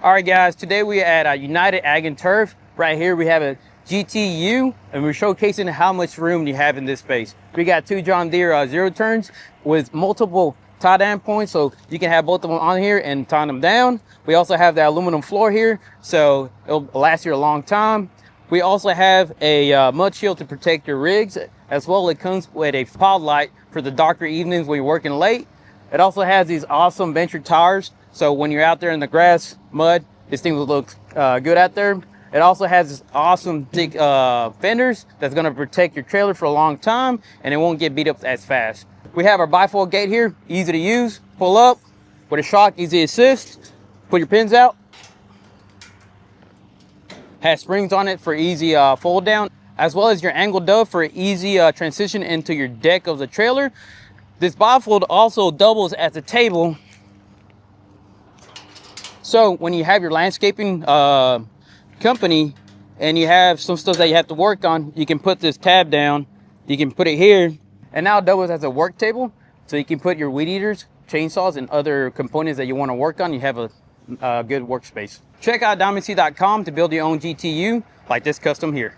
All right, guys, today we are at United Ag and Turf. Right here we have a GTU, and we're showcasing how much room you have in this space. We got two John Deere zero turns with multiple Tandem points, so you can have both of them on here and tie them down. We also have the aluminum floor here, so it'll last you a long time. We also have a mud shield to protect your rigs, as well. It comes with a pod light for the darker evenings when you're working late. It also has these awesome Venture tires, so when you're out there in the grass, mud, this thing will look good out there. It also has this awesome thick fenders that's going to protect your trailer for a long time, and it won't get beat up as fast. We have our bifold gate here, easy to use. Pull up with a shock, easy assist. Put your pins out. Has springs on it for easy fold down, as well as your angle dove for easy transition into your deck of the trailer. This bifold also doubles as a table. So when you have your landscaping company and you have some stuff that you have to work on, you can put this tab down, you can put it here, and now it doubles as a work table. So you can put your weed eaters, chainsaws, and other components that you want to work on. You have a good workspace. Check out diamondc.com to build your own GTU like this custom here.